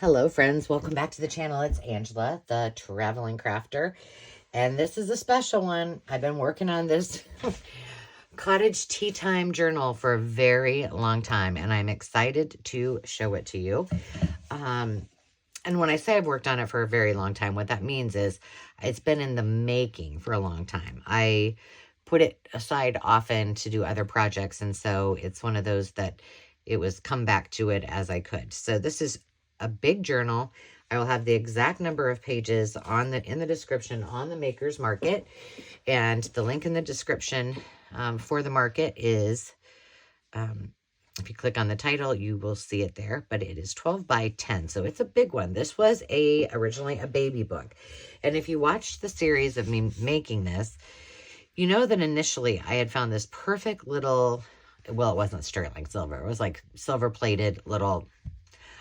Hello friends, welcome back to the channel. It's Angela, the Traveling Crafter, and this is a special one. I've been working on this Cottage Tea Time Journal for a very long time, and I'm excited to show it to you. And when I say I've worked on it for a very long time, what that means is it's been in the making for a long time. I put it aside often to do other projects, and so it's one of those that it was come back to it as I could. So this is a big journal. I will have the exact number of pages in the description on the Maker's Market, and the link in the description for the market is, if you click on the title, you will see it there, but it is 12 by 10, so it's a big one. This was originally a baby book, and if you watched the series of me making this, you know that initially I had found this perfect little, well, it wasn't sterling silver. It was like silver-plated little,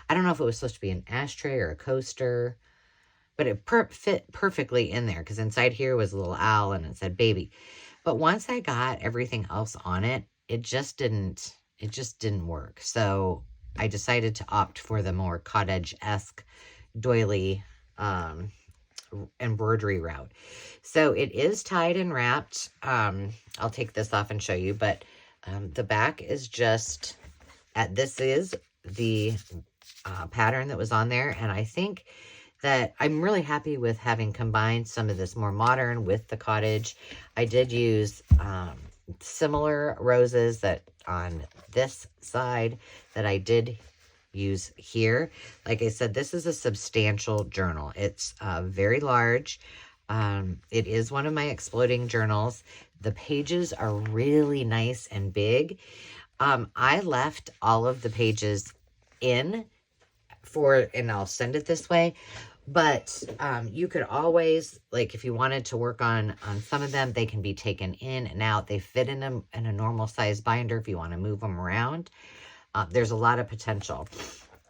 I don't know if it was supposed to be an ashtray or a coaster, but it fit perfectly in there because inside here was a little owl and it said baby. But once I got everything else on it, it just didn't work. So I decided to opt for the more cottage-esque doily embroidery route. So it is tied and wrapped. I'll take this off and show you, but the back is just, this is the pattern that was on there, and I think that I'm really happy with having combined some of this more modern with the cottage. I did use similar roses that on this side that I did use here. Like I said, this is a substantial journal. It's very large. It is one of my exploding journals. The pages are really nice and big. I left all of the pages in and I'll send it this way, but you could always, like, if you wanted to work on some of them, they can be taken in and out. They fit in a normal size binder if you want to move them around. There's a lot of potential,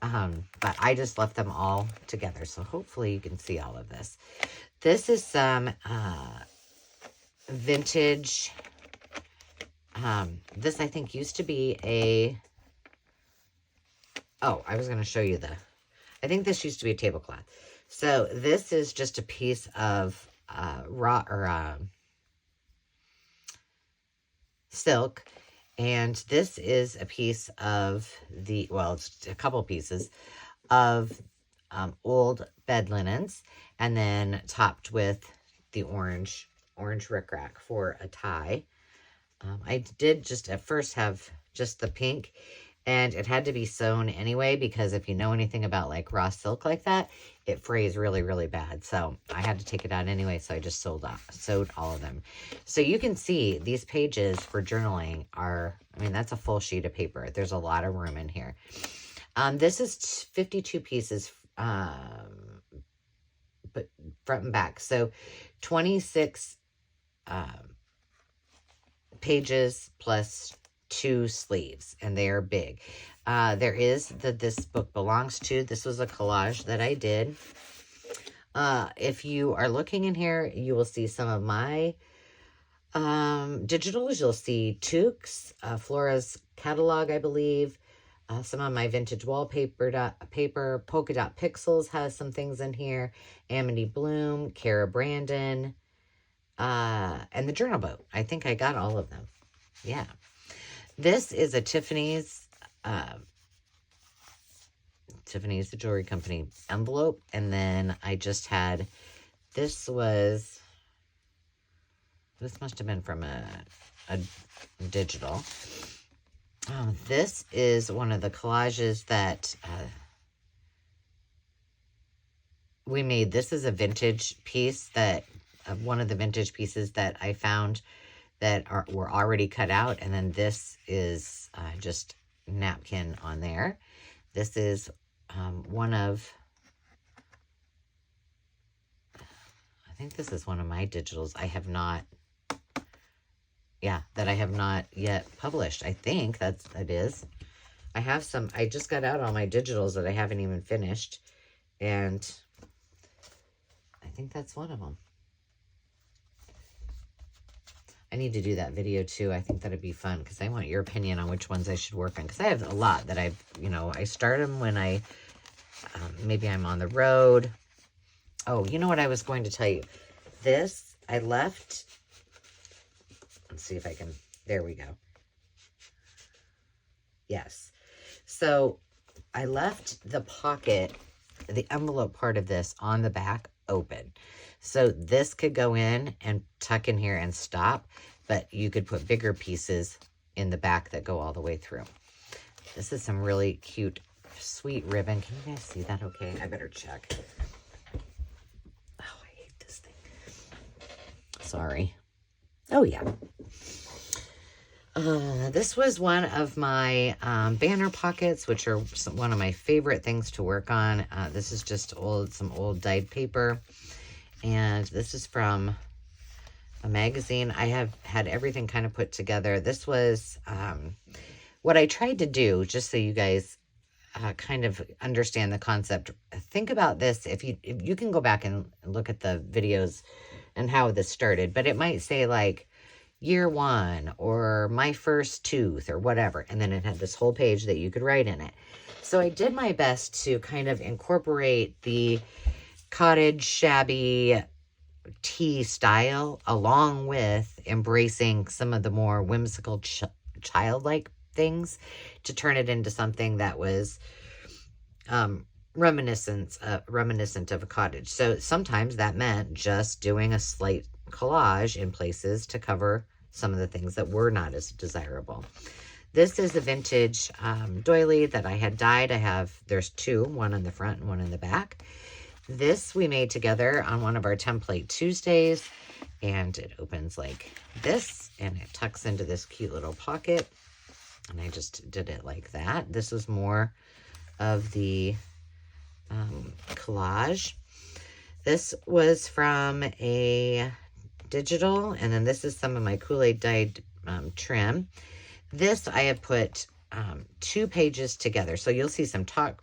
but I just left them all together, so hopefully you can see all of this. This is some vintage, this I think used to be I was going to show you I think this used to be a tablecloth. So this is just a piece of silk, and this is a piece of it's a couple pieces of old bed linens, and then topped with the orange rickrack for a tie. I did just at first have just the pink, and it had to be sewn anyway, because if you know anything about like raw silk like that, it frays really, really bad. So I had to take it out anyway, so I just sewed all of them. So you can see these pages for journaling are, I mean, that's a full sheet of paper. There's a lot of room in here. This is 52 pieces, but front and back. So 26 pages plus 2 sleeves, and they are big. There is this book belongs to. This was a collage that I did. If you are looking in here, you will see some of my digitals. You'll see toques, Flora's catalog, I believe. Some of my vintage wallpaper paper. Polka Dot Pixels has some things in here. Amity Bloom, Cara Brandon, and the Journal Boat. I think I got all of them. Yeah. This is a Tiffany's, the jewelry company, envelope. And then I just had, this must have been from a digital. This is one of the collages that we made. This is a vintage piece one of the vintage pieces that I found that were already cut out, and then this is just napkin on there. This is one of, I think this is one of my digitals I have not yet published. I think it is. I have some, I just got out all my digitals that I haven't even finished, and I think that's one of them. I need to do that video too. I think that'd be fun because I want your opinion on which ones I should work on, because I have a lot that I start them when I maybe I'm on the road. Oh, you know what I was going to tell you? This, I left. Let's see if I can, there we go. Yes. So I left the pocket, the envelope part of this on the back open. So this could go in and tuck in here and stop, but you could put bigger pieces in the back that go all the way through. This is some really cute, sweet ribbon. Can you guys see that okay? I better check. Oh, I hate this thing. Sorry. Oh, yeah. This was one of my banner pockets, which are one of my favorite things to work on. This is just some old dyed paper. And this is from a magazine. I have had everything kind of put together. This was what I tried to do, just so you guys kind of understand the concept. Think about this. If you can go back and look at the videos and how this started, but it might say like year 1 or my first tooth or whatever. And then it had this whole page that you could write in it. So I did my best to kind of incorporate the cottage shabby tea style along with embracing some of the more whimsical childlike things to turn it into something that was reminiscent of a cottage. So sometimes that meant just doing a slight collage in places to cover some of the things that were not as desirable. This is a vintage doily that I had dyed. There's two, one on the front and one in the back. This we made together on one of our Template Tuesdays, and it opens like this, and it tucks into this cute little pocket, and I just did it like that. This was more of the collage. This was from a digital, and then this is some of my Kool-Aid dyed trim. This I have put 2 pages together, so you'll see some top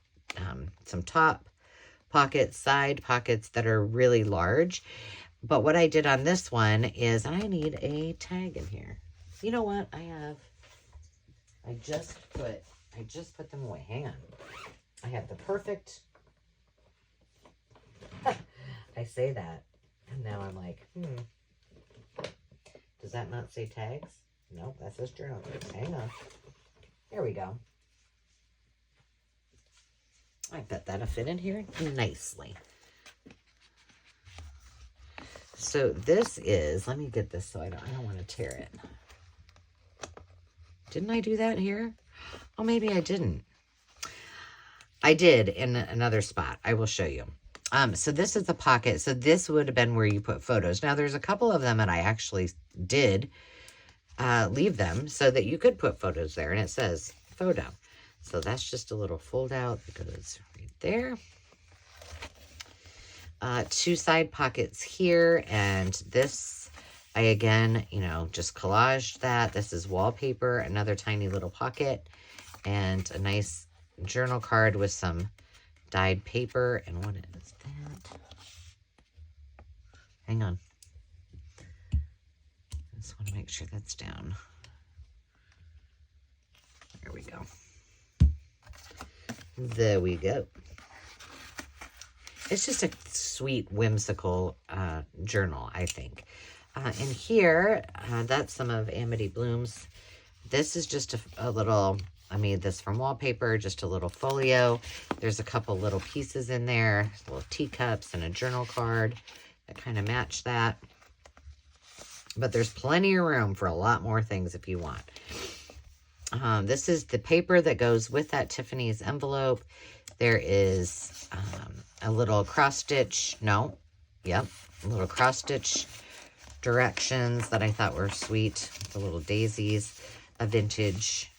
pockets, side pockets that are really large. But what I did on this one is I need a tag in here. You know what? I just put them away. Hang on. I have the perfect. I say that, and now I'm like, does that not say tags? No, that says journal tags. Hang on. There we go. I bet that'll fit in here nicely. So this is, let me get this so I don't want to tear it. Didn't I do that here? Oh, maybe I didn't. I did in another spot. I will show you. So this is the pocket. So this would have been where you put photos. Now there's a couple of them that I actually did leave them so that you could put photos there, and it says photo. So that's just a little fold out that goes right there. 2 side pockets here, and this I again, just collaged that. This is wallpaper, another tiny little pocket, and a nice journal card with some dyed paper. And what is that? Hang on. I just want to make sure that's down. There we go. There we go. It's just a sweet, whimsical journal, I think. And here, that's some of Amity Bloom's. This is just a little, I made this from wallpaper, just a little folio. There's a couple little pieces in there, little teacups and a journal card that kind of match that. But there's plenty of room for a lot more things if you want. This is the paper that goes with that Tiffany's envelope. There is a little cross-stitch, a little cross-stitch directions that I thought were sweet. The little daisies, a vintage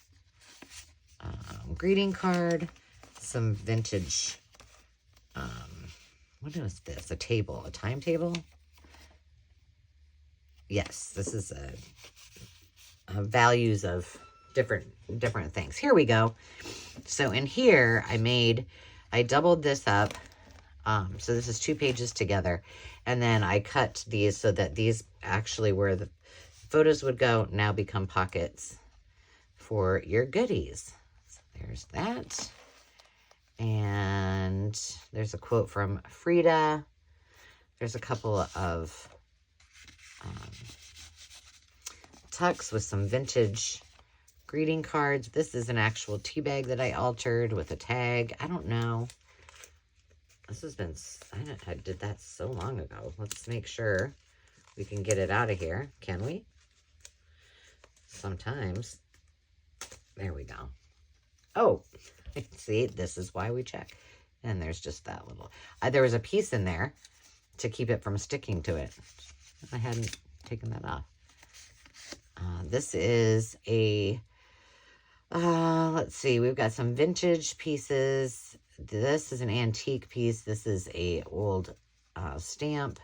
greeting card, some vintage, what is this? A table, a timetable? Yes, this is a values of different things. Here we go. So in here, I doubled this up. So this is 2 pages together. And then I cut these so that these actually where the photos would go now become pockets for your goodies. So there's that. And there's a quote from Frida. There's a couple of tucks with some vintage greeting cards. This is an actual tea bag that I altered with a tag. I don't know. This has been, I did that so long ago. Let's make sure we can get it out of here. Can we? Sometimes. There we go. Oh, see, this is why we check. And there's just that little, there was a piece in there to keep it from sticking to it. I hadn't taken that off. This is a, let's see, we've got some vintage pieces. This is an antique piece. This is a old stamp.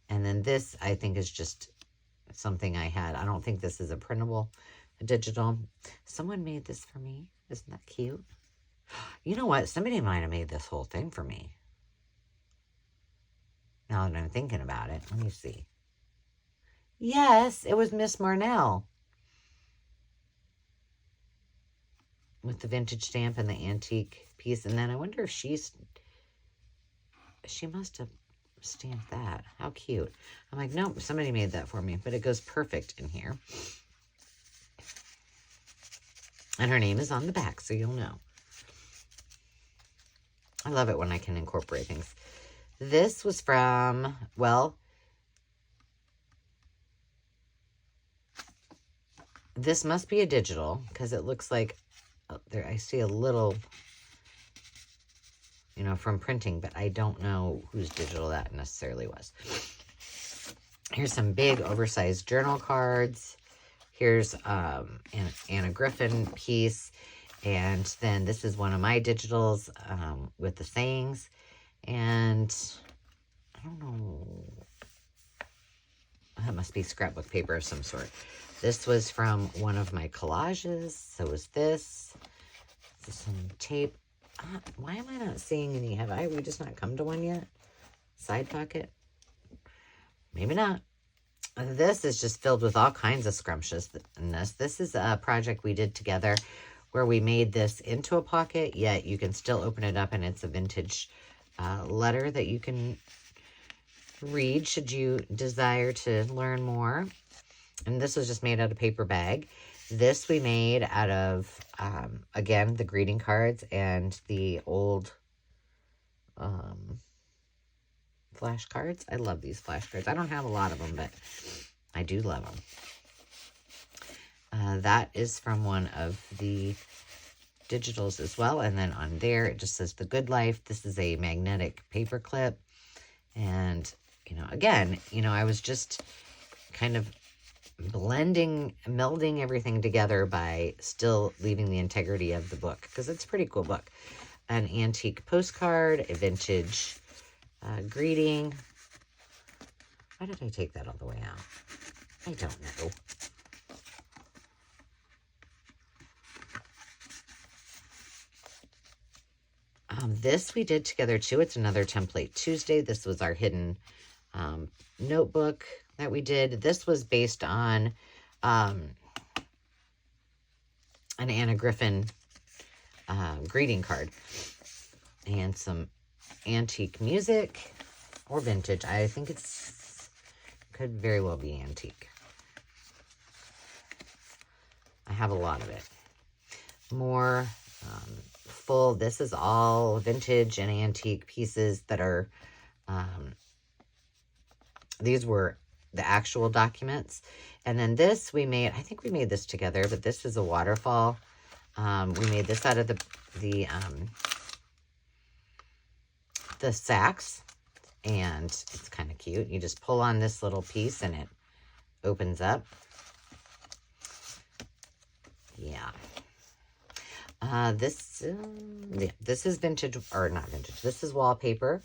And then this, I think, is just something I had. I don't think this is a printable, a digital. Someone made this for me. Isn't that cute? You know what? Somebody might have made this whole thing for me. Now that I'm thinking about it, let me see. Yes, it was Miss Marnell. With the vintage stamp and the antique piece. And then I wonder if she must have stamped that. How cute. I'm like, nope, somebody made that for me. But it goes perfect in here. And her name is on the back, so you'll know. I love it when I can incorporate things. This was from, well, this must be a digital because it looks like there I see a little, you know, from printing, but I don't know whose digital that necessarily was. Here's some big oversized journal cards. Here's an Anna Griffin piece. And then this is one of my digitals with the sayings. And I don't know. That must be scrapbook paper of some sort. This was from one of my collages. So was this. This is some tape. Why am I not seeing any? Have we just not come to one yet? Side pocket? Maybe not. This is just filled with all kinds of scrumptiousness. This is a project we did together where we made this into a pocket, yet you can still open it up and it's a vintage letter that you can read should you desire to learn more. And this was just made out of paper bag. This we made out of, again, the greeting cards and the old flashcards. I love these flashcards. I don't have a lot of them, but I do love them. That is from one of the digitals as well. And then on there, it just says The Good Life. This is a magnetic paper clip. And, you know, again, you know, I was just kind of melding everything together by still leaving the integrity of the book, because it's a pretty cool book. An antique postcard, a vintage greeting. Why did I take that all the way out? I don't know. This we did together too. It's another Template Tuesday. This was our hidden notebook that we did. This was based on an Anna Griffin greeting card and some antique music or vintage. I think could very well be antique. I have a lot of it. More full. This is all vintage and antique pieces that are, these were the actual documents. And then this we made, I think we made this together, but this is a waterfall. We made this out of the sacks, and it's kind of cute. You just pull on this little piece and it opens up. Yeah. This is vintage, or not vintage. This is wallpaper.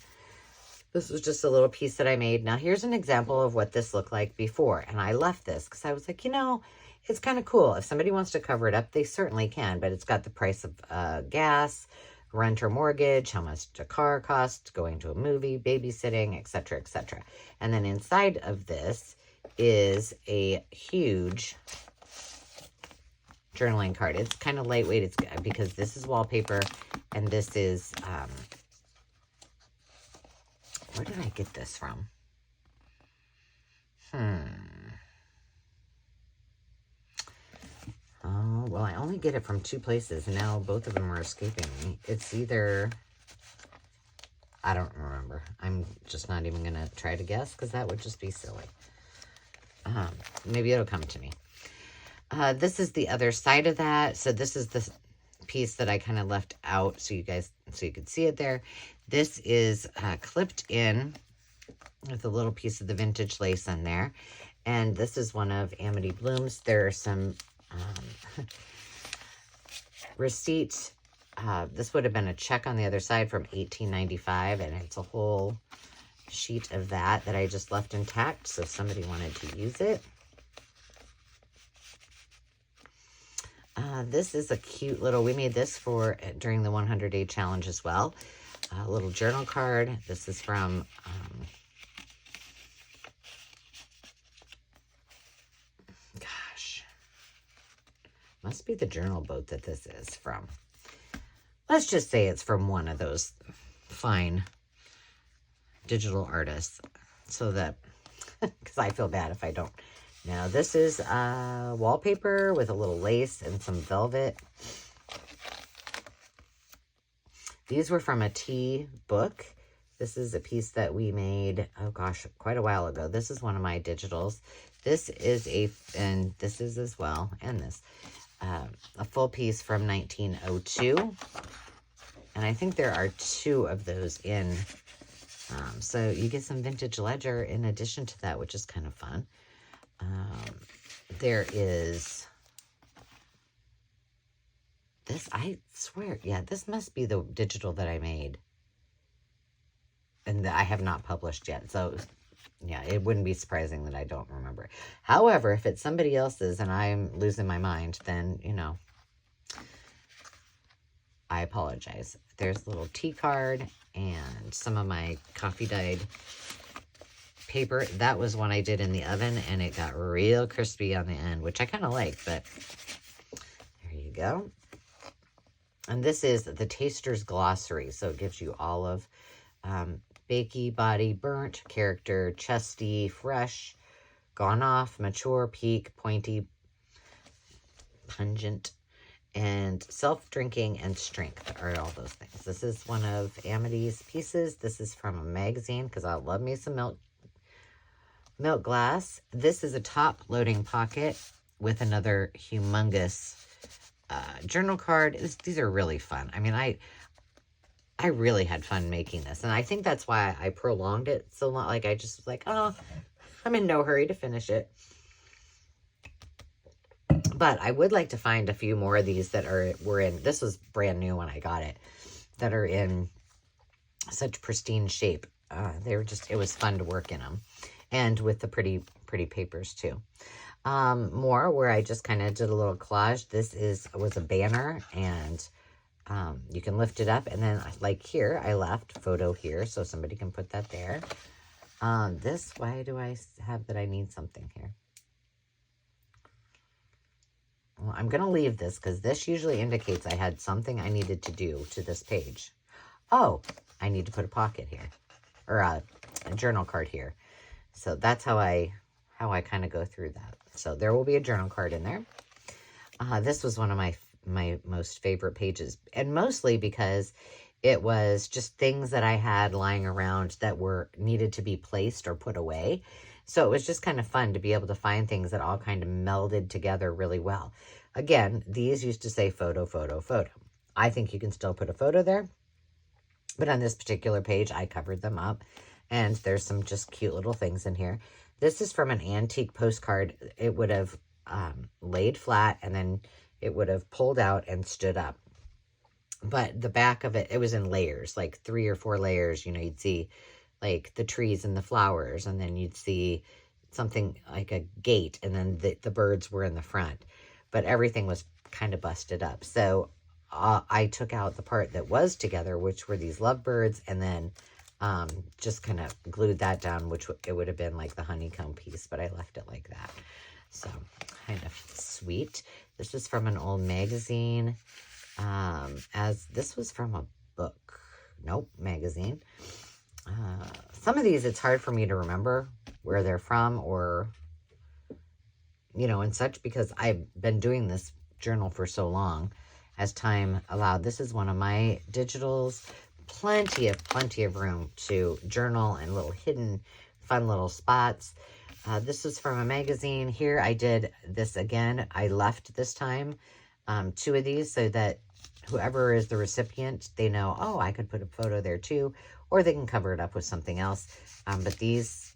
This was just a little piece that I made. Now, here's an example of what this looked like before. And I left this because I was like, you know, it's kind of cool. If somebody wants to cover it up, they certainly can. But it's got the price of gas, rent or mortgage, how much a car costs, going to a movie, babysitting, etc., etc. And then inside of this is a huge journaling card. It's kind of lightweight. It's because this is wallpaper and this is, where did I get this from? Oh, well, I only get it from 2 places, and now both of them are escaping me. It's either, I don't remember. I'm just not even going to try to guess, because that would just be silly. Maybe it'll come to me. This is the other side of that. So this is the piece that I kind of left out so you could see it there. This is clipped in with a little piece of the vintage lace in there. And this is one of Amity Bloom's. There are some receipts. This would have been a check on the other side from $18.95, and it's a whole sheet of that I just left intact, so if somebody wanted to use it. This is a cute little, we made this for during the 100-day challenge as well. A little journal card. This is from must be the journal boat that this is from. Let's just say it's from one of those fine digital artists, so that, because I feel bad if I don't. Now, this is wallpaper with a little lace and some velvet. These were from a tea book. This is a piece that we made, oh gosh, quite a while ago. This is one of my digitals. This is and this is as well, and this. A full piece from 1902. And I think there are 2 of those in. So you get some vintage ledger in addition to that, which is kind of fun. There is this, I swear, yeah, this must be the digital that I made. And that I have not published yet. So yeah, it wouldn't be surprising that I don't remember. However, if it's somebody else's and I'm losing my mind, then, you know, I apologize. There's a little tea card and some of my coffee dyed paper. That was one I did in the oven, and it got real crispy on the end, which I kind of like, but there you go. And this is the Taster's Glossary. So it gives you all of bakey, body, burnt, character, chesty, fresh, gone off, mature, peak, pointy, pungent, and self-drinking and strength are all those things. This is one of Amity's pieces. This is from a magazine, because I love me some milk glass. This is a top-loading pocket with another humongous journal card. These are really fun. I mean, I really had fun making this, and I think that's why I prolonged it so long. Like, I just was like, oh, I'm in no hurry to finish it. But I would like to find a few more of these that were in, this was brand new when I got it, that are in such pristine shape. They were just, it was fun to work in them. And with the pretty papers too. More where I just kind of did a little collage. This was a banner, and you can lift it up, and then like here, I left photo here so somebody can put that there. This, why do I have that I need something here? Well, I'm going to leave this because this usually indicates I had something I needed to do to this page. Oh, I need to put a pocket here, or a journal card here. So that's how I kind of go through that. So there will be a journal card in there. This was one of my most favorite pages, and mostly because it was just things that I had lying around that needed to be placed or put away. So it was just kind of fun to be able to find things that all kind of melded together really well. Again, these used to say photo, photo, photo. I think you can still put a photo there, but on this particular page, I covered them up, and there's some just cute little things in here. This is from an antique postcard. It would have laid flat, and then it would have pulled out and stood up. But the back of it, it was in layers, like 3 or 4 layers. You know, you'd see like the trees and the flowers, and then you'd see something like a gate, and then the birds were in the front. But everything was kind of busted up. So I took out the part that was together, which were these lovebirds, and then just kind of glued that down, which it would have been like the honeycomb piece, but I left it like that. So kind of sweet. This is from an old magazine. As this was from a book. Nope, magazine. Some of these, it's hard for me to remember where they're from or, you know, and such, because I've been doing this journal for so long as time allowed. This is one of my digitals. Plenty of room to journal and little hidden fun little spots. This is from a magazine. Here I did this again. I left this time 2 of these so that whoever is the recipient, they know, oh, I could put a photo there too, or they can cover it up with something else. But these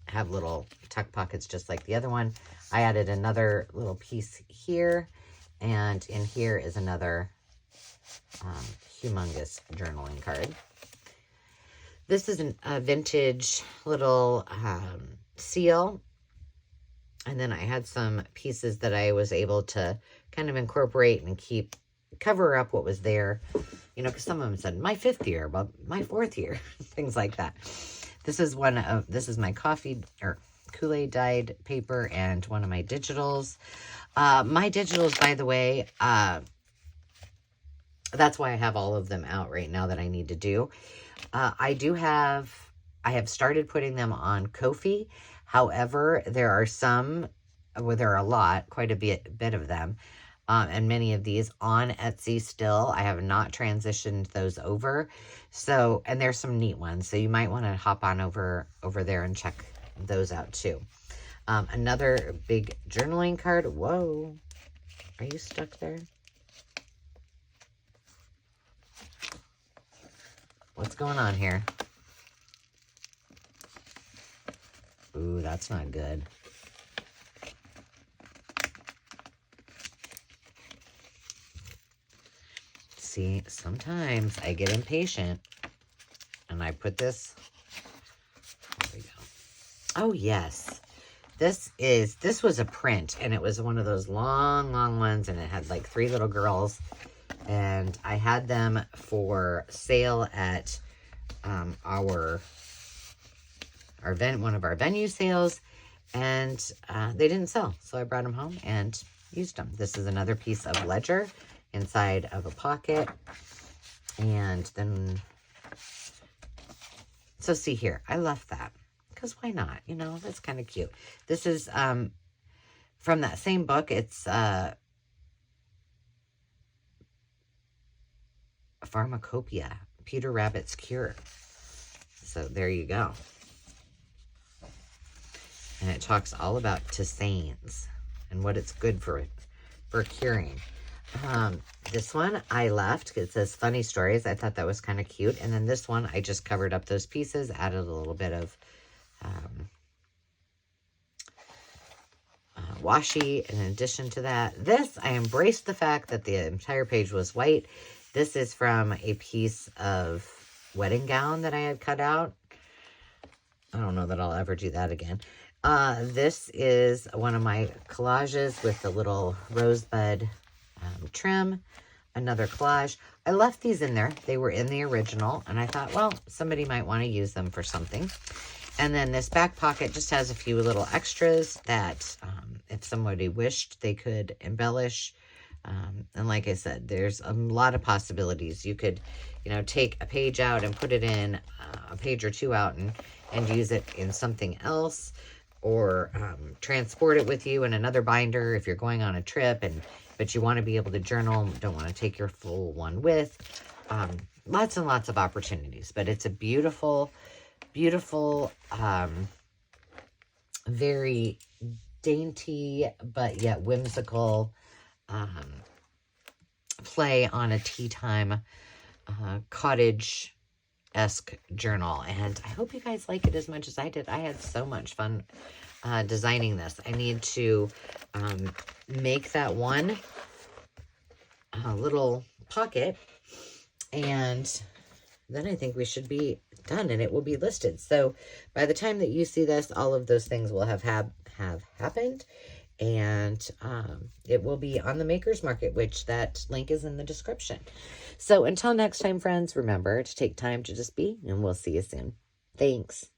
have little tuck pockets just like the other one. I added another little piece here, and in here is another humongous journaling card. This is a vintage little seal. And then I had some pieces that I was able to kind of incorporate and cover up what was there. You know, because some of them said, my 5th year, but my 4th year, things like that. This is my coffee or Kool-Aid dyed paper and one of my digitals. My digitals, by the way, that's why I have all of them out right now that I need to do. I have started putting them on Ko-fi. However, there are some, well, there are a lot, quite a bit of them, and many of these on Etsy still. I have not transitioned those over. So, and there's some neat ones. So you might want to hop on over there and check those out too. Another big journaling card. Whoa, are you stuck there? What's going on here? Ooh, that's not good. See, sometimes I get impatient and I put this. There we go. Oh, yes. This was a print, and it was one of those long ones, and it had like 3 little girls. And I had them for sale at one of our venue sales, and they didn't sell. So I brought them home and used them. This is another piece of ledger inside of a pocket. And then, so see here, I left that because why not? You know, that's kind of cute. This is from that same book. It's Pharmacopoeia, Peter Rabbit's Cure. So there you go. And it talks all about tisanes and what it's good for curing. This one I left. It says funny stories. I thought that was kind of cute. And then this one, I just covered up those pieces, added a little bit of washi in addition to that. This, I embraced the fact that the entire page was white. This is from a piece of wedding gown that I had cut out. I don't know that I'll ever do that again. This is one of my collages with the little rosebud trim. Another collage. I left these in there. They were in the original, and I thought, well, somebody might want to use them for something. And then this back pocket just has a few little extras that if somebody wished, they could embellish. And like I said, there's a lot of possibilities. You could, you know, take a page out and put it in a page or 2 out and use it in something else, or transport it with you in another binder if you're going on a trip but you want to be able to journal, don't want to take your full one with. Lots and lots of opportunities, but it's a beautiful, beautiful, very dainty but yet whimsical play on a tea time cottage-esque journal. And I hope you guys like it as much as I did. I had so much fun designing this. I need to make that one little pocket, and then I think we should be done, and it will be listed. So by the time that you see this, all of those things will have happened, and it will be on the Maker's Market, which that link is in the description. So until next time, friends, remember to take time to just be, and we'll see you soon. Thanks.